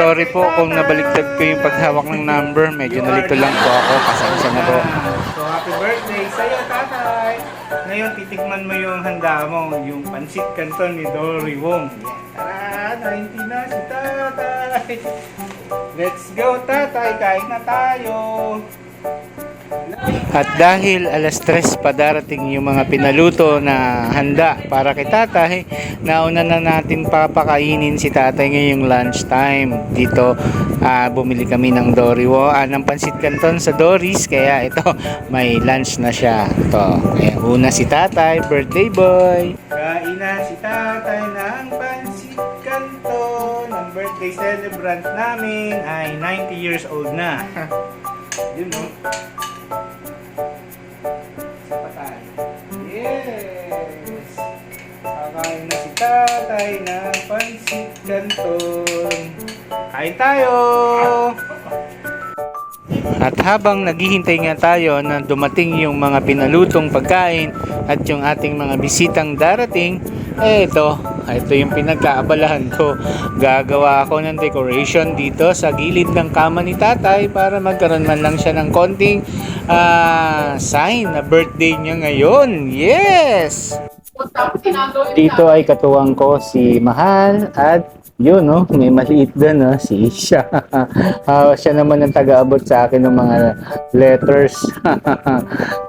Sorry po kung nabaliktad ko yung paghawak ng number. Medyo nalito lang po ako. Pasensya na po. So, happy birthday sa'yo, tatay! Ngayon, titikman mo yung handa mo, yung pansit canton ni Dory Wong. Tara, 90 na si tatay! Let's go, tatay! Kain na tayo! At dahil alas 3 pa darating yung mga pinaluto na handa para kay tatay, nauna na natin papakainin si tatay ngayong lunchtime. Dito bumili kami ng ng pansit canton sa Doris, kaya ito may lunch na siya. Ito, kaya una si tatay, birthday boy. Kain na si tatay ng pansit canton. Ang birthday celebrant namin ay 90 years old na. Yun, no? Isa pa tayo. Yes! Kakain na si tatay ng pansit canton. Kain tayo! At habang naghihintay nga tayo na dumating yung mga pinalutong pagkain at yung ating mga bisitang darating, ito yung pinagkaabalahan ko. Gagawa ako ng decoration dito sa gilid ng kama ni tatay para magkaroon man lang siya ng konting sign na birthday niya ngayon. Yes! Dito ay katuwang ko si Mahal at yun, no? May maliit doon, no? Si Isha. Siya naman ang taga-abot sa akin ng mga letters.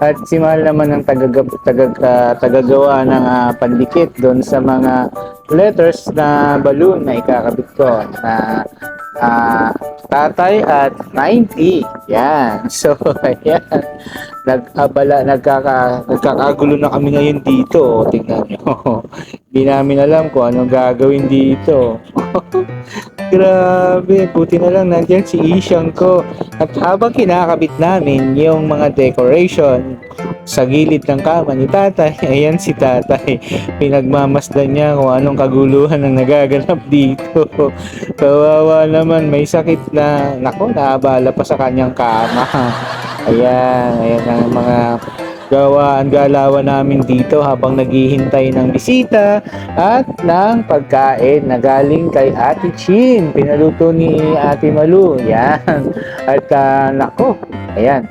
At si Mahal naman ang tagagawa ng pandikit doon sa mga letters na balloon na ikakabit ko na tatay at 90. Yan. So, ayan. Nagkakagulo na kami ngayon dito. Tingnan nyo. Hindi namin alam kung anong gagawin dito. Grabe, buti na lang nandiyan si Isyang ko. At habang kinakabit namin yung mga decoration sa gilid ng kama ni tatay, ayan si tatay. Pinagmamasdan niya kung anong kaguluhan ang nagaganap dito. Kawawa naman, may sakit na, nako, naabala pa sa kanyang kama. Ayan ang mga galawan namin dito habang naghihintay ng bisita at ng pagkain na galing kay Ate Chin. Pinaluto ni Ate Malu. Yan. At nako, ayan.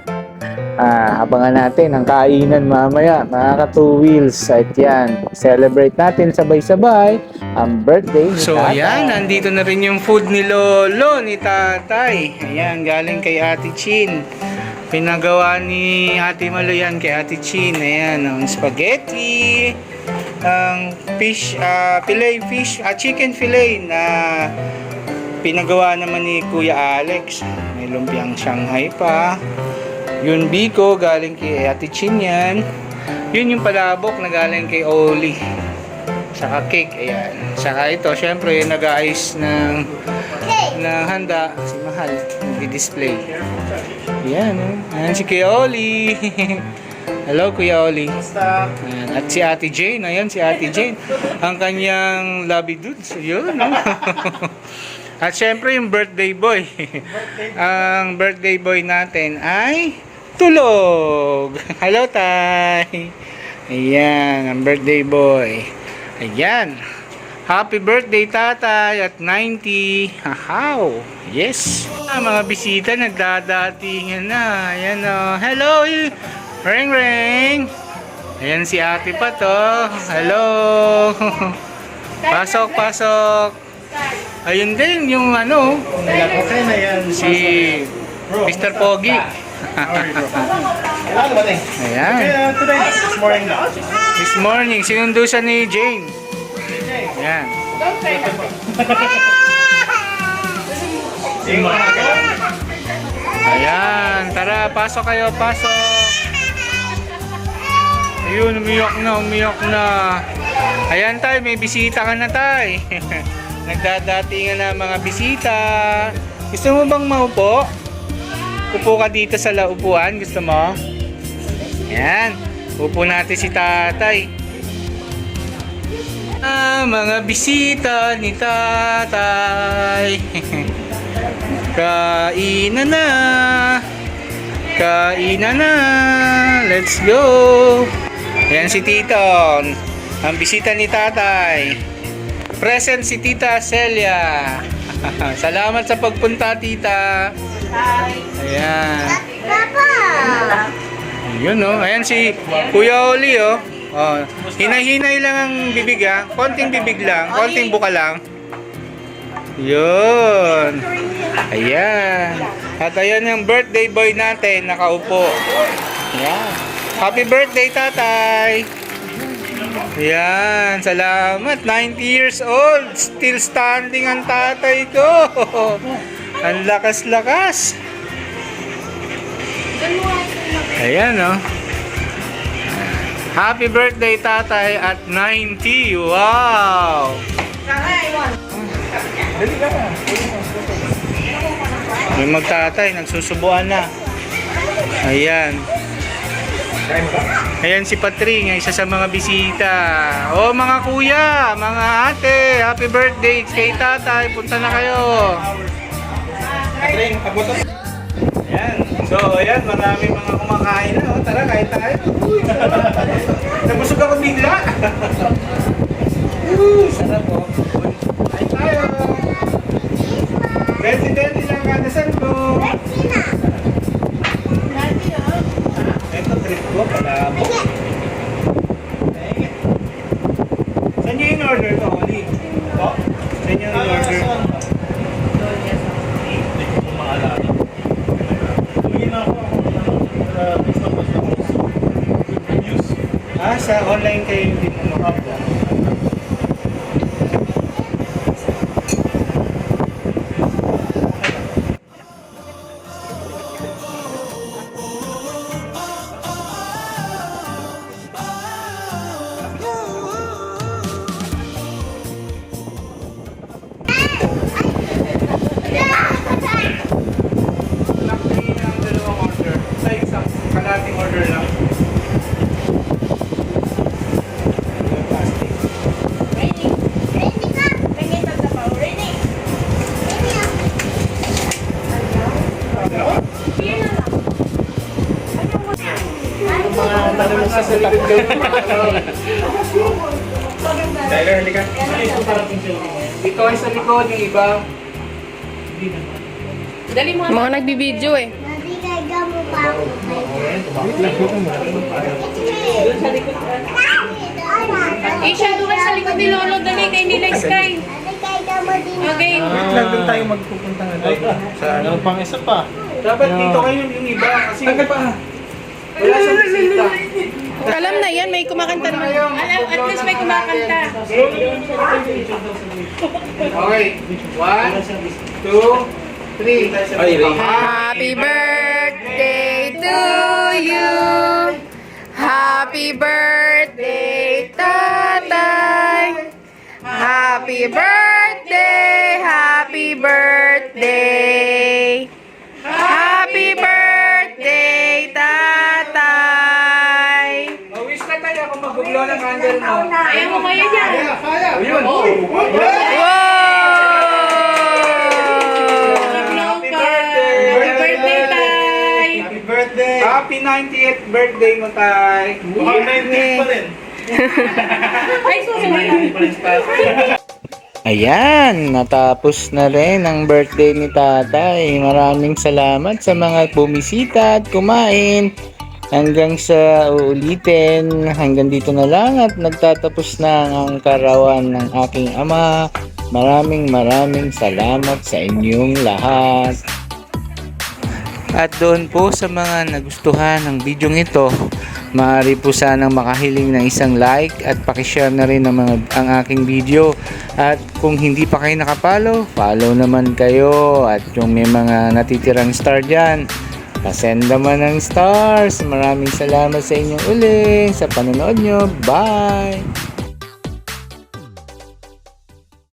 Abangan natin ang kainan mamaya, mga ka-two wheels. At yan, celebrate natin sabay-sabay ang birthday ni So, tatay. ayan, nandito na rin yung food ni Lolo, ni tatay. Ayan, galing kay Ate Chin. Pinagawa ni Ate Malu yan kay Ate Chin. Ayan, ang spaghetti, ang fish, fillet fish, chicken fillet na pinagawa naman ni Kuya Alex. May lumpiang Shanghai pa. Yun biko, galing kay Ate Chin yan. Yun yung palabok na galing kay Oli. Saka cake, ayan. Saka ito, syempre, nag-aayos ng handa. Si Mahal, nag-display. Ayan, ayan si Kuya Oli. Hello, Kuya Oli. Ayan. At si Ate Jane, ayan si Ate Jane. Ang kanyang lovey dudes. Yun, no? At syempre yung birthday boy. Ang birthday boy natin ay tulog. Hello, Tay. Ayan, ang birthday boy. Ayan. Happy birthday, tatay, at 90. Hahaw. Yes. Mga bisita nagdadatingan na. Ayan, oh. Hello. Ring ring. Ayan si ate pa to. Hello. Pasok, pasok. Ayun din yung ano. Si Mr. Pogi. Ayan. This morning, sinundo siya ni Jane. Ayan. Ayan, tara, pasok kayo, pasok. Ayun, umiyak na. Ayan, tay, may bisita ka na, tay. Nagdadatingan na mga bisita. Gusto mo bang maupo? Upo ka dito sa laupuan, gusto mo? Ayan, upo natin si tatay. Mga bisita ni tatay. Kainan na. Let's go. Ayan si Tito. Ang bisita ni tatay. Present si Tita Celia. Salamat sa pagpunta, tita. Ayan. Papa! Yun, oh. Ayan si Kuya Oli, oh. Oh, hinay-hinay lang ang bibig, ah. Konting bibig lang, konting buka lang. Yun. Ayan. At ayan yung birthday boy natin, nakaupo. Ayan. Happy birthday, tatay. Ayan, salamat. 90 years old. Still standing ang tatay ko. Ang lakas-lakas. Ayan, oh. Happy birthday, tatay, at 90. Wow! May magtatay, nagsusubuan na. Ayan. Ayan si Patring, isa sa mga bisita. Oh, mga kuya, mga ate, happy birthday kay tatay. Punta na kayo. Ayan. So, ayan, maraming mga kumakain na. Oh, tara, kain tayo. Nabusog ako bigla. Sarap po. Kain tayo. Presidente lang kadasal ko. Ito, trip ko, palabo. Saan nyo yung order to, Oli? Saan nyo yung order? Sa online kayo hindi mo makapla. Ang dalawang order. Sa isang kalating order lang. Tyler, halika. Ito ay sa likod, yung iba. Mga nagbibideo eh. Nabigay ka mo pa ako. Isha, doon sa likod ni Lolo. Dali kay nila Sky. Nabigay ka mo din. Okay. Lang doon tayo magpupunta nga doon. Sa ano pang isa pa? Dapat dito kayo yung iba kasi wala sa bisita. Alam na yan, may kumakanta naman. Alam, at least may kumakanta. Okay. 1, 2, 3. Happy birthday to you. Happy birthday, tatay. Happy birthday, happy birthday. Happy birthday, tatay. Wish na tayo kung maguglo ng candle mo. Ayaw mo kaya dyan. Ayun. Wow! Happy birthday. Happy birthday, tay. Happy birthday. Happy 90th birthday mo, tay. Mukhang 90 pa rin. Ay, susunod. Ayan, natapos na rin ang birthday ni tatay. Maraming salamat sa mga bumisita at kumain. Hanggang sa uulitin, hanggang dito na lang at nagtatapos na ang karawan ng aking ama. Maraming salamat sa inyong lahat. At doon po sa mga nagustuhan ng video ito, maaari po sanang makahiling ng isang like at pakishare na rin ang aking video. At kung hindi pa kayo nakapollow, follow naman kayo. At yung may mga natitirang star dyan, pasend naman ng stars. Maraming salamat sa inyong uli sa panonood nyo. Bye!